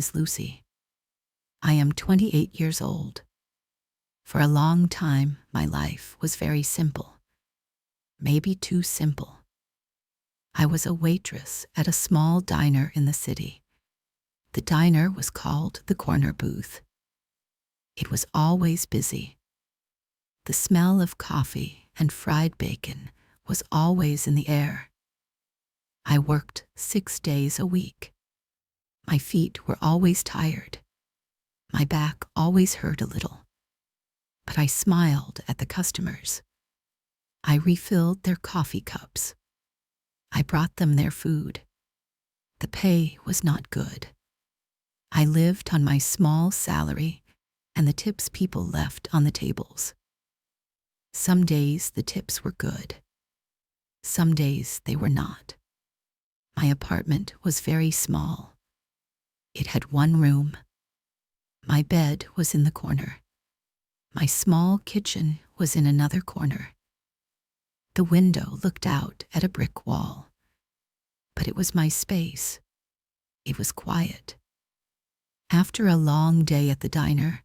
is Lucy. I am 28 years old. For a long time, my life was very simple. Maybe too simple. I was a waitress at a small diner in the city. The diner was called the Corner Booth. It was always busy. The smell of coffee and fried bacon was always in the air. I worked 6 days a week. My feet were always tired. My back always hurt a little. But I smiled at the customers. I refilled their coffee cups. I brought them their food. The pay was not good. I lived on my small salary and the tips people left on the tables. Some days the tips were good. Some days they were not. My apartment was very small. It had one room. My bed was in the corner. My small kitchen was in another corner. The window looked out at a brick wall. But it was my space. It was quiet. After a long day at the diner,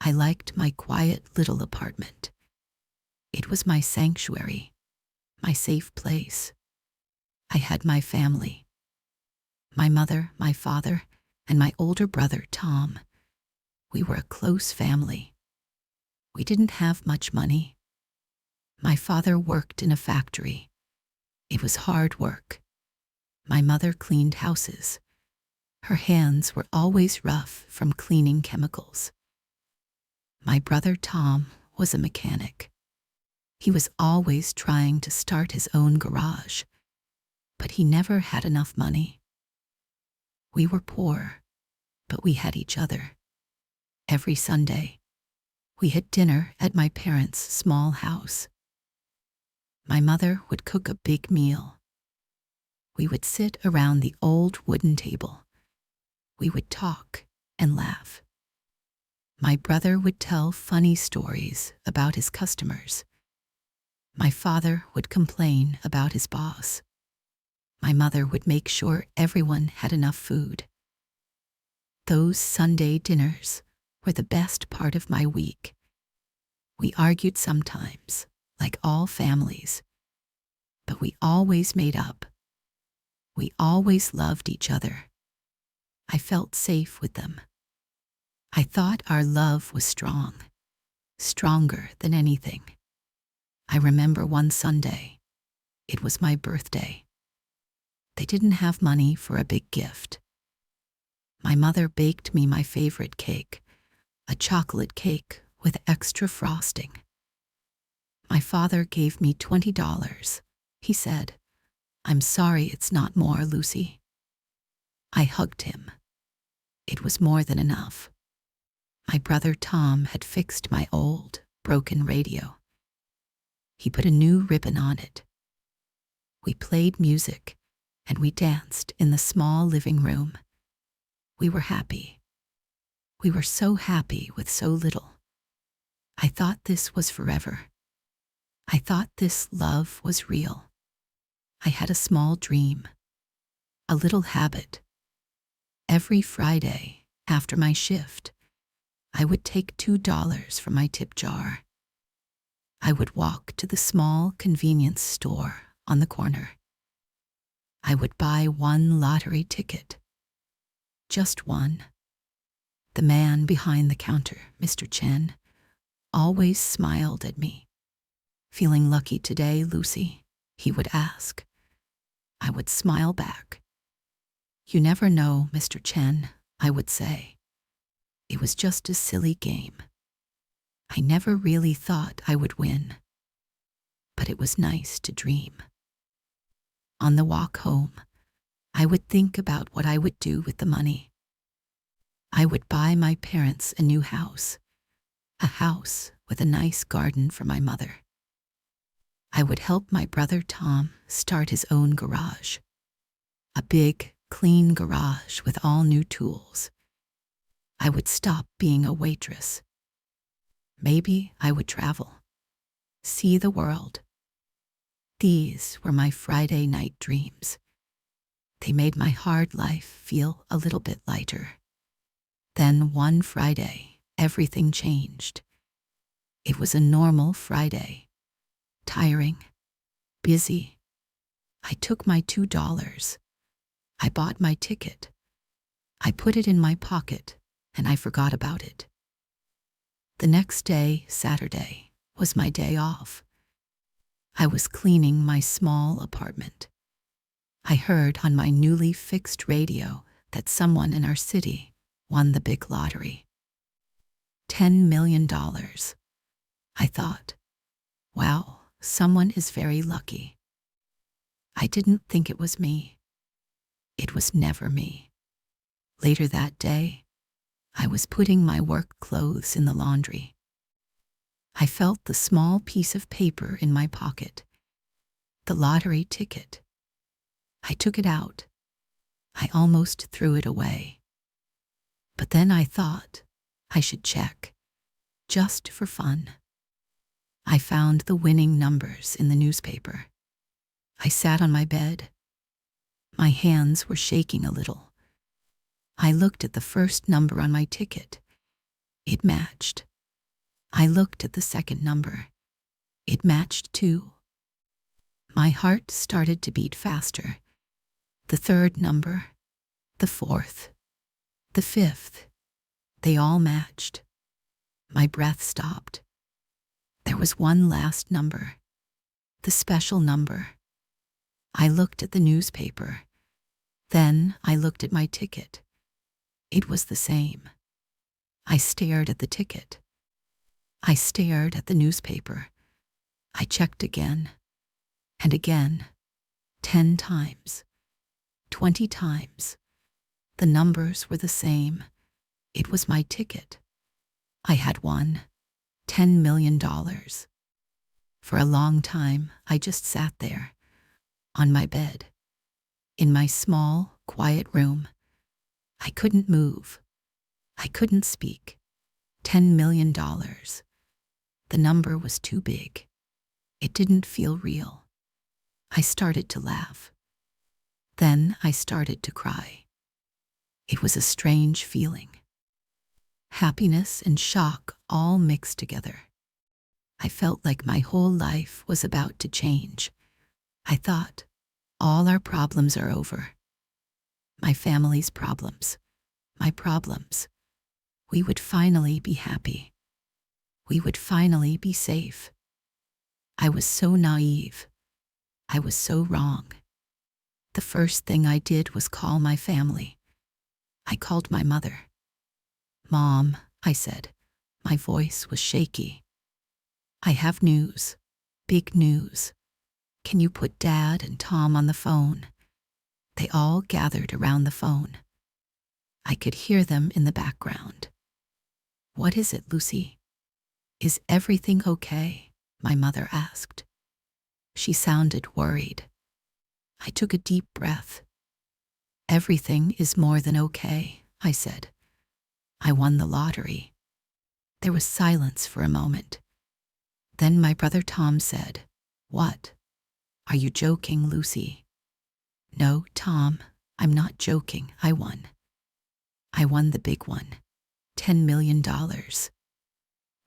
I liked my quiet little apartment. It was my sanctuary, my safe place. I had my family. My mother, my father, and my older brother, Tom. We were a close family. We didn't have much money. My father worked in a factory. It was hard work. My mother cleaned houses. Her hands were always rough from cleaning chemicals. My brother Tom was a mechanic. He was always trying to start his own garage, but he never had enough money. We were poor, but we had each other. Every Sunday, we had dinner at my parents' small house. My mother would cook a big meal. We would sit around the old wooden table. We would talk and laugh. My brother would tell funny stories about his customers. My father would complain about his boss. My mother would make sure everyone had enough food. Those Sunday dinners were the best part of my week. We argued sometimes, like all families, but we always made up. We always loved each other. I felt safe with them. I thought our love was strong, stronger than anything. I remember one Sunday. It was my birthday. They didn't have money for a big gift. My mother baked me my favorite cake, a chocolate cake with extra frosting. My father gave me $20. He said, "I'm sorry it's not more, Lucy." I hugged him. It was more than enough. My brother Tom had fixed my old, broken radio. He put a new ribbon on it. We played music and we danced in the small living room. We were happy. We were so happy with so little. I thought this was forever. I thought this love was real. I had a small dream, a little habit. Every Friday, after my shift, I would take $2 from my tip jar. I would walk to the small convenience store on the corner. I would buy one lottery ticket. Just one. The man behind the counter, Mr. Chen, always smiled at me. "Feeling lucky today, Lucy?" he would ask. I would smile back. "You never know, Mr. Chen," I would say. It was just a silly game. I never really thought I would win. But it was nice to dream. On the walk home, I would think about what I would do with the money. I would buy my parents a new house, a house with a nice garden for my mother. I would help my brother Tom start his own garage, a big, clean garage with all new tools. I would stop being a waitress. Maybe I would travel, see the world. These were my Friday night dreams. They made my hard life feel a little bit lighter. Then one Friday, everything changed. It was a normal Friday. Tiring, busy. I took my $2. I bought my ticket. I put it in my pocket, and I forgot about it. The next day, Saturday, was my day off. I was cleaning my small apartment. I heard on my newly fixed radio that someone in our city won the big lottery. $10 million. I thought, wow, someone is very lucky. I didn't think it was me. It was never me. Later that day, I was putting my work clothes in the laundry. I felt the small piece of paper in my pocket, the lottery ticket. I took it out. I almost threw it away. But then I thought I should check, just for fun. I found the winning numbers in the newspaper. I sat on my bed. My hands were shaking a little. I looked at the first number on my ticket. It matched. I looked at the second number. It matched too. My heart started to beat faster. The third number, the fourth, the fifth, they all matched. My breath stopped. There was one last number, the special number. I looked at the newspaper. Then I looked at my ticket. It was the same. I stared at the ticket. I stared at the newspaper. I checked again and again, 10 times, 20 times. The numbers were the same. It was my ticket. I had won $10 million. For a long time, I just sat there, on my bed, in my small, quiet room. I couldn't move. I couldn't speak. $10 million. The number was too big. It didn't feel real. I started to laugh. Then I started to cry. It was a strange feeling. Happiness and shock all mixed together. I felt like my whole life was about to change. I thought, all our problems are over. My family's problems, my problems. We would finally be happy. We would finally be safe. I was so naive. I was so wrong. The first thing I did was call my family. I called my mother. Mom, I said. My voice was shaky. I have news. Big news. Can you put Dad and Tom on the phone? They all gathered around the phone. I could hear them in the background. What is it, Lucy? Is everything okay? My mother asked. She sounded worried. I took a deep breath. Everything is more than okay, I said. I won the lottery. There was silence for a moment. Then my brother Tom said, What? Are you joking, Lucy? No, Tom, I'm not joking. I won. I won the big one, $10 million.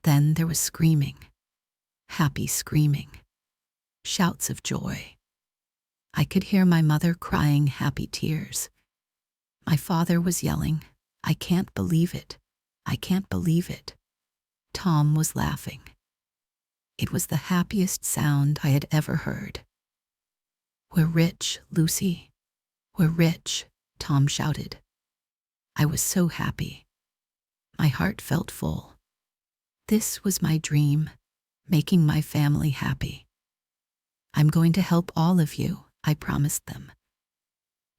Then there was screaming, happy screaming, shouts of joy. I could hear my mother crying happy tears. My father was yelling, I can't believe it. I can't believe it. Tom was laughing. It was the happiest sound I had ever heard. We're rich, Lucy. We're rich, Tom shouted. I was so happy. My heart felt full. This was my dream, making my family happy. I'm going to help all of you, I promised them.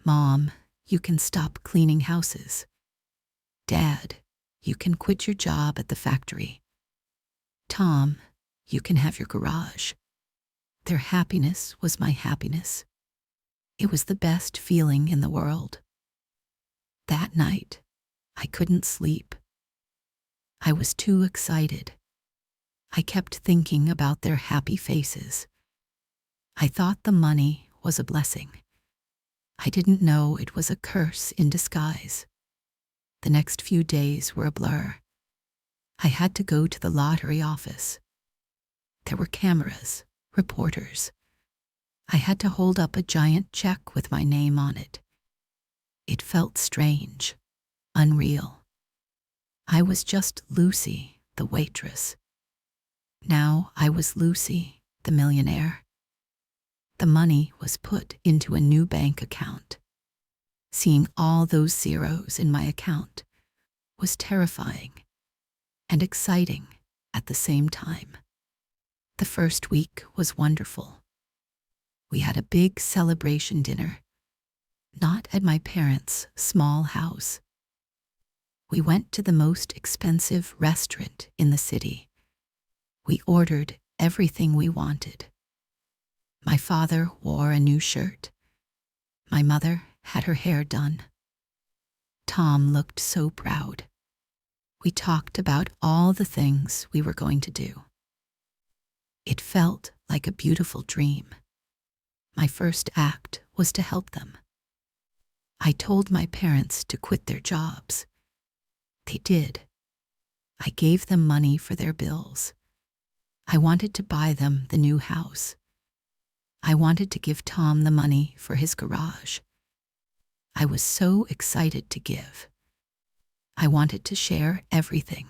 Mom, you can stop cleaning houses. Dad, you can quit your job at the factory. Tom, you can have your garage. Their happiness was my happiness. It was the best feeling in the world. That night, I couldn't sleep. I was too excited. I kept thinking about their happy faces. I thought the money was a blessing. I didn't know it was a curse in disguise. The next few days were a blur. I had to go to the lottery office. There were cameras, reporters. I had to hold up a giant check with my name on it. It felt strange, unreal. I was just Lucy, the waitress. Now I was Lucy, the millionaire. The money was put into a new bank account. Seeing all those zeros in my account was terrifying and exciting at the same time. The first week was wonderful. We had a big celebration dinner, not at my parents' small house. We went to the most expensive restaurant in the city. We ordered everything we wanted. My father wore a new shirt. My mother had her hair done. Tom looked so proud. We talked about all the things we were going to do. It felt like a beautiful dream. My first act was to help them. I told my parents to quit their jobs. They did. I gave them money for their bills. I wanted to buy them the new house. I wanted to give Tom the money for his garage. I was so excited to give. I wanted to share everything.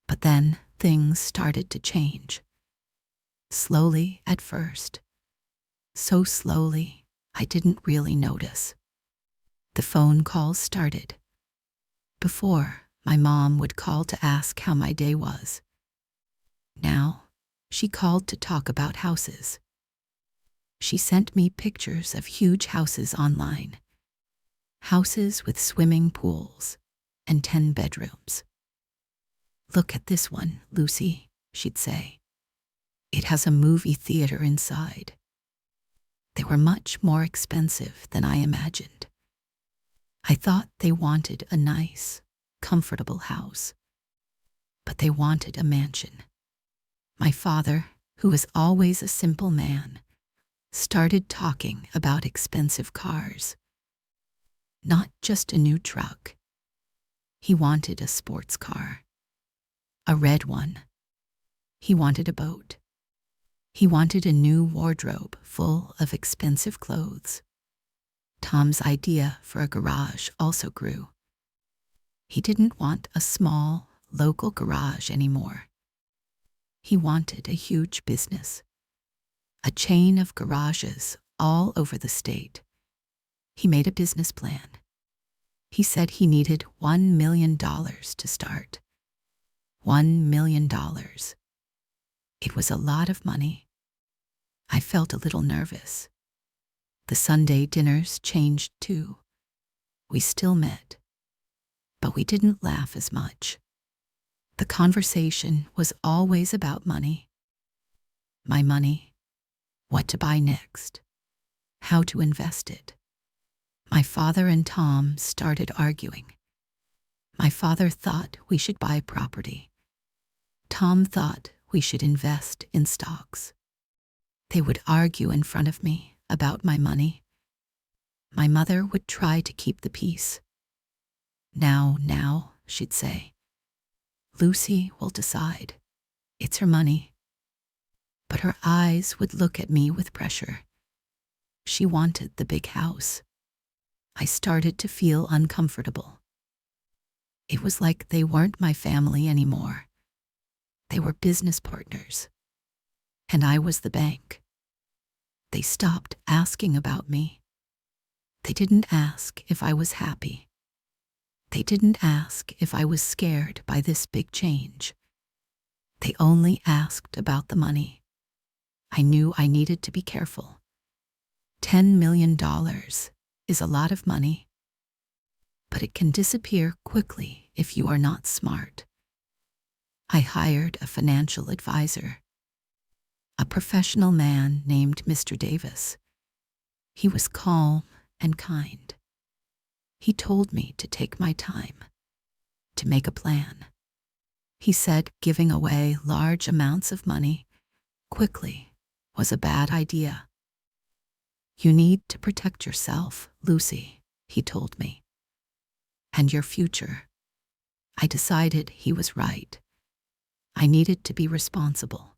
But then things started to change. Slowly at first. So slowly, I didn't really notice. The phone calls started. Before, my mom would call to ask how my day was. Now, she called to talk about houses. She sent me pictures of huge houses online. Houses with swimming pools and 10 bedrooms. "Look at this one, Lucy," she'd say. "It has a movie theater inside." They were much more expensive than I imagined. I thought they wanted a nice, comfortable house. But they wanted a mansion. My father, who was always a simple man, started talking about expensive cars. Not just a new truck. He wanted a sports car. A red one. He wanted a boat. He wanted a new wardrobe full of expensive clothes. Tom's idea for a garage also grew. He didn't want a small, local garage anymore. He wanted a huge business. A chain of garages all over the state. He made a business plan. He said he needed $1 million to start. $1 million. It was a lot of money. I felt a little nervous. The Sunday dinners changed too. We still met, but we didn't laugh as much. The conversation was always about money. My money, what to buy next, how to invest it. My father and Tom started arguing. My father thought we should buy property. Tom thought we should invest in stocks. They would argue in front of me about my money. My mother would try to keep the peace. Now, she'd say. Lucy will decide. It's her money. But her eyes would look at me with pressure. She wanted the big house. I started to feel uncomfortable. It was like they weren't my family anymore. They were business partners. And I was the bank. They stopped asking about me. They didn't ask if I was happy. They didn't ask if I was scared by this big change. They only asked about the money. I knew I needed to be careful. $10 million is a lot of money, but it can disappear quickly if you are not smart. I hired a financial advisor, a professional man named Mr. Davis. He was calm and kind. He told me to take my time, to make a plan. He said giving away large amounts of money quickly was a bad idea. You need to protect yourself, Lucy, he told me. and your future. I decided he was right. I needed to be responsible.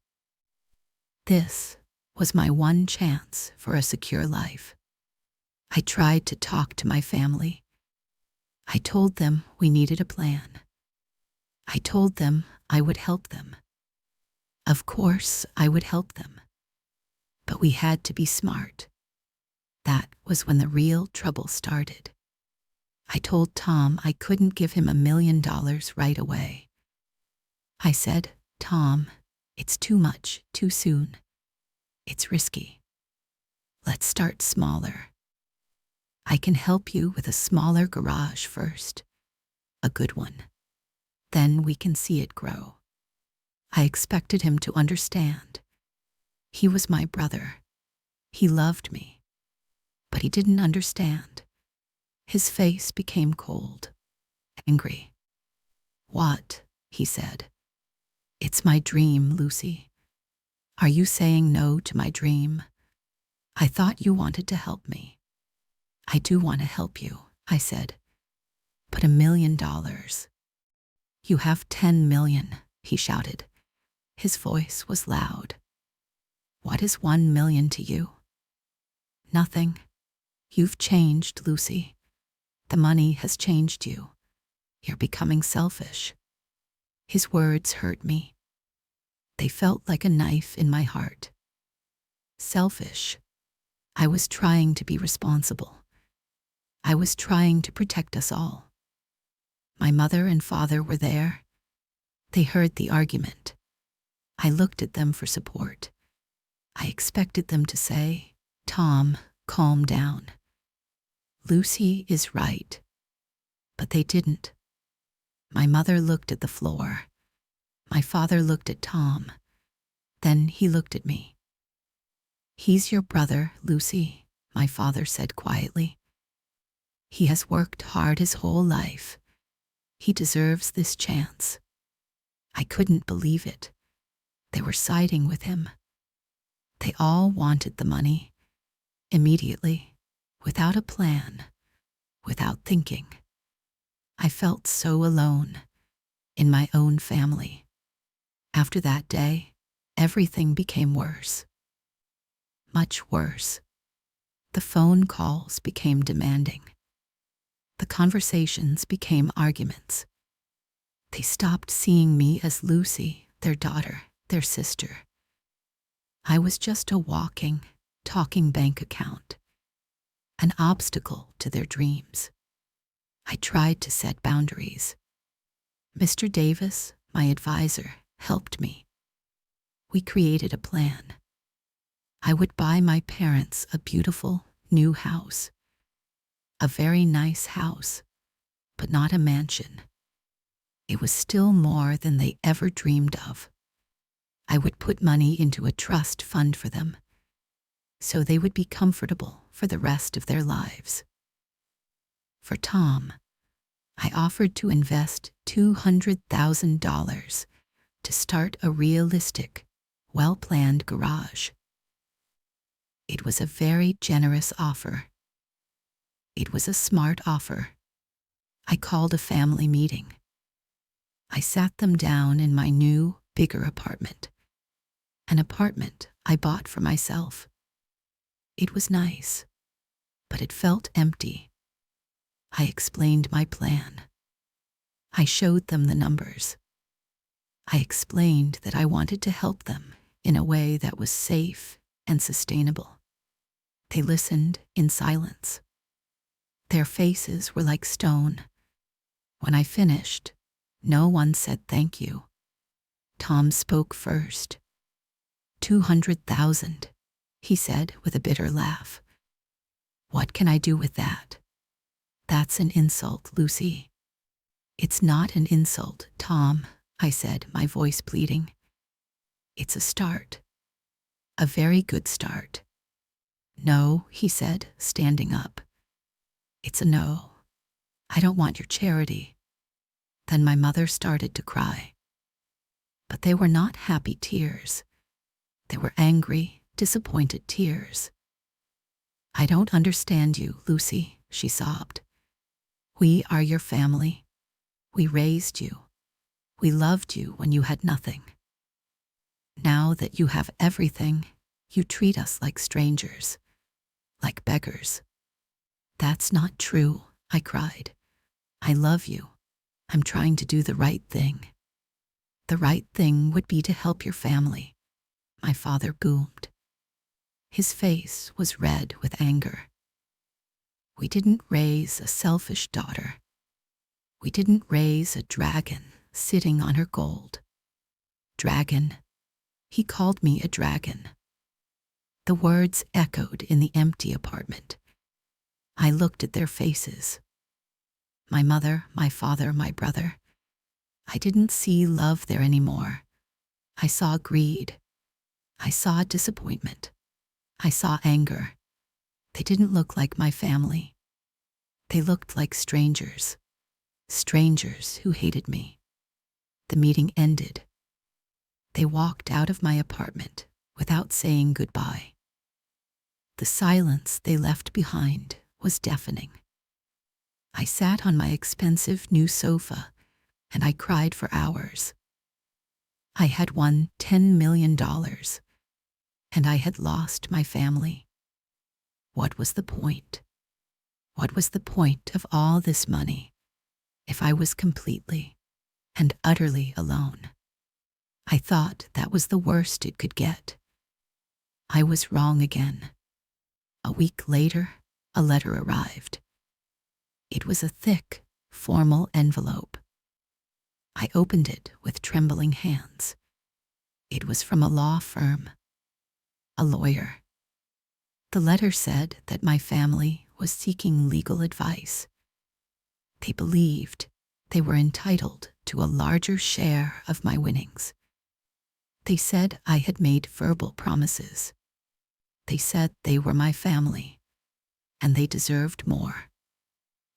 This was my one chance for a secure life. I tried to talk to my family. I told them we needed a plan. I told them I would help them. Of course, I would help them. But we had to be smart. That was when the real trouble started. I told Tom I couldn't give him $1 million right away. I said, "Tom, it's too much, too soon. It's risky. Let's start smaller. I can help you with a smaller garage first, a good one. Then we can see it grow." I expected him to understand. He was my brother. He loved me. But he didn't understand. His face became cold, angry. "What?" he said. "It's my dream, Lucy. Are you saying no to my dream? I thought you wanted to help me." "I do want to help you," I said. "But $1 million. You have 10 million, he shouted. His voice was loud. "What is 1 million to you?" "Nothing. You've changed, Lucy. The money has changed you. You're becoming selfish." His words hurt me. They felt like a knife in my heart. Selfish. I was trying to be responsible. I was trying to protect us all. My mother and father were there. They heard the argument. I looked at them for support. I expected them to say, "Tom, calm down. Lucy is right." But they didn't. My mother looked at the floor. My father looked at Tom. Then he looked at me. "He's your brother, Lucy," my father said quietly. "He has worked hard his whole life. He deserves this chance." I couldn't believe it. They were siding with him. They all wanted the money, immediately, without a plan, without thinking. I felt so alone, in my own family. After that day, everything became worse. Much worse. The phone calls became demanding. The conversations became arguments. They stopped seeing me as Lucy, their daughter, their sister. I was just a walking, talking bank account, an obstacle to their dreams. I tried to set boundaries. Mr. Davis, my advisor, helped me. We created a plan. I would buy my parents a beautiful, new house. A very nice house, but not a mansion. It was still more than they ever dreamed of. I would put money into a trust fund for them, so they would be comfortable for the rest of their lives. For Tom, I offered to invest $200,000 to start a realistic, well-planned garage. It was a very generous offer. It was a smart offer. I called a family meeting. I sat them down in my new, bigger apartment. An apartment I bought for myself. It was nice, but it felt empty. I explained my plan. I showed them the numbers. I explained that I wanted to help them in a way that was safe and sustainable. They listened in silence. Their faces were like stone. When I finished, no one said thank you. Tom spoke first. 200,000, he said with a bitter laugh. "What can I do with that?" "That's an insult, Lucy." "It's not an insult, Tom," I said, my voice pleading. "It's a start. A very good start." "No," he said, standing up. "It's a no. I don't want your charity." Then my mother started to cry. But they were not happy tears. They were angry, disappointed tears. "I don't understand you, Lucy," she sobbed. We are your family. We raised you. We loved you when you had nothing. Now that you have everything, you treat us like strangers, like beggars. That's not true, I cried. I love you. I'm trying to do the right thing. The right thing would be to help your family, my father boomed. His face was red with anger. We didn't raise a selfish daughter. We didn't raise a dragon sitting on her gold. Dragon. He called me a dragon. The words echoed in the empty apartment. I looked at their faces. My mother, my father, my brother. I didn't see love there anymore. I saw greed. I saw disappointment. I saw anger. They didn't look like my family. They looked like strangers. Strangers who hated me. The meeting ended. They walked out of my apartment without saying goodbye. The silence they left behind was deafening. I sat on my expensive new sofa and I cried for hours. I had won $10 million and I had lost my family. What was the point? What was the point of all this money if I was completely and utterly alone? I thought that was the worst it could get. I was wrong again. A week later, a letter arrived. It was a thick, formal envelope. I opened it with trembling hands. It was from a law firm, a lawyer. The letter said that my family was seeking legal advice. They believed they were entitled to a larger share of my winnings. They said I had made verbal promises. They said they were my family, and they deserved more.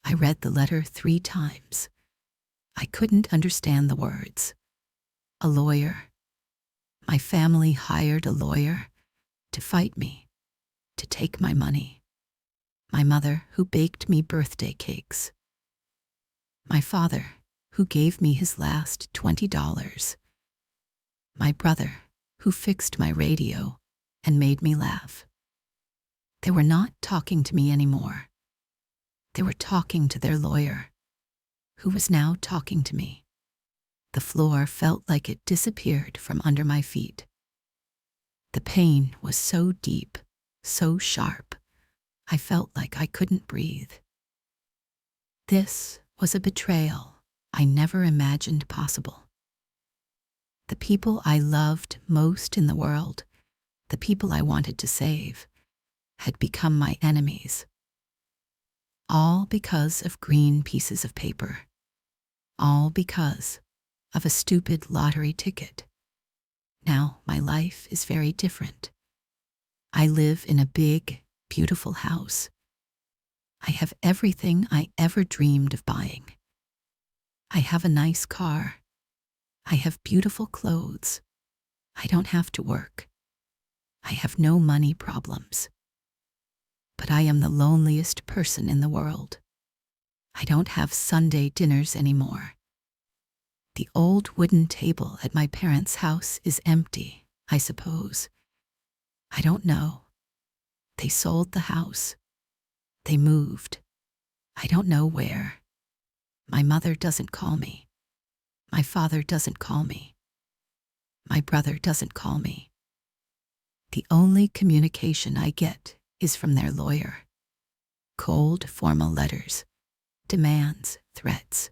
I read the letter 3 times. I couldn't understand the words. A lawyer. My family hired a lawyer to fight me, to take my money. My mother, who baked me birthday cakes. My father, who gave me his last $20. My brother, who fixed my radio and made me laugh. They were not talking to me anymore. They were talking to their lawyer, who was now talking to me. The floor felt like it disappeared from under my feet. The pain was so deep, so sharp, I felt like I couldn't breathe. This was a betrayal I never imagined possible. The people I loved most in the world, the people I wanted to save, had become my enemies. All because of green pieces of paper. All because of a stupid lottery ticket. Now my life is very different. I live in a big, beautiful house. I have everything I ever dreamed of buying. I have a nice car. I have beautiful clothes. I don't have to work. I have no money problems. But I am the loneliest person in the world. I don't have Sunday dinners anymore. The old wooden table at my parents' house is empty, I suppose. I don't know. They sold the house. They moved. I don't know where. My mother doesn't call me. My father doesn't call me. My brother doesn't call me. The only communication I get is from their lawyer. Cold, formal letters, demands, threats.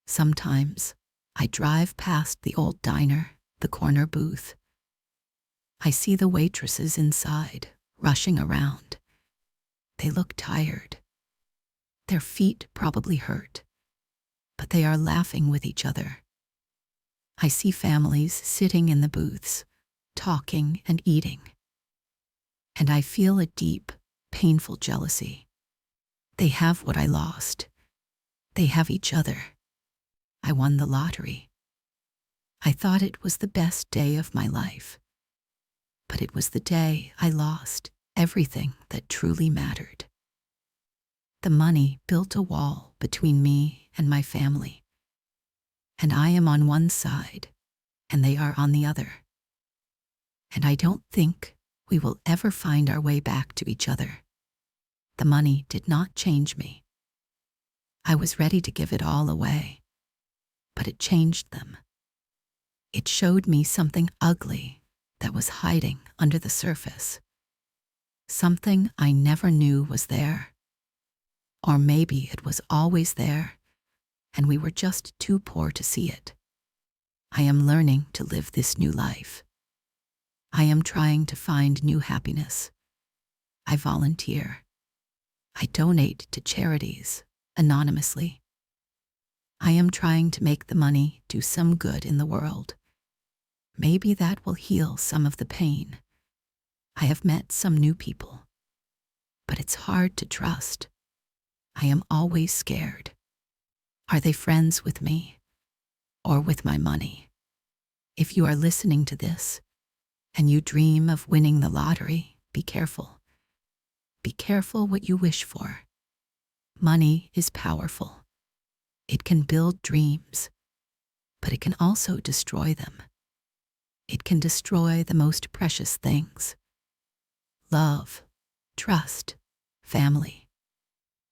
Sometimes I drive past the old diner, the corner booth. I see the waitresses inside, rushing around. They look tired. Their feet probably hurt, but they are laughing with each other. I see families sitting in the booths, talking and eating. And I feel a deep, painful jealousy. They have what I lost. They have each other. I won the lottery. I thought it was the best day of my life. But it was the day I lost everything that truly mattered. The money built a wall between me and my family, and I am on one side, and they are on the other. And I don't think we will ever find our way back to each other. The money did not change me. I was ready to give it all away, but it changed them. It showed me something ugly that was hiding under the surface, something I never knew was there. Or maybe it was always there, and we were just too poor to see it. I am learning to live this new life. I am trying to find new happiness. I volunteer. I donate to charities anonymously. I am trying to make the money do some good in the world. Maybe that will heal some of the pain. I have met some new people, but it's hard to trust. I am always scared. Are they friends with me or with my money? If you are listening to this and you dream of winning the lottery, be careful. Be careful what you wish for. Money is powerful. It can build dreams, but it can also destroy them. It can destroy the most precious things: love, trust, family.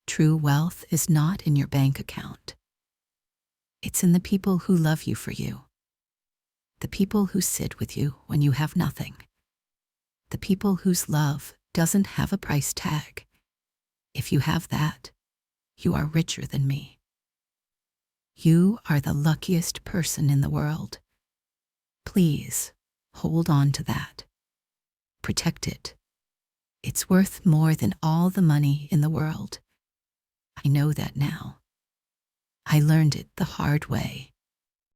True wealth is not in your bank account. It's in the people who love you for you. The people who sit with you when you have nothing. The people whose love doesn't have a price tag. If you have that, you are richer than me. You are the luckiest person in the world. Please, hold on to that. Protect it. It's worth more than all the money in the world. I know that now. I learned it the hard way.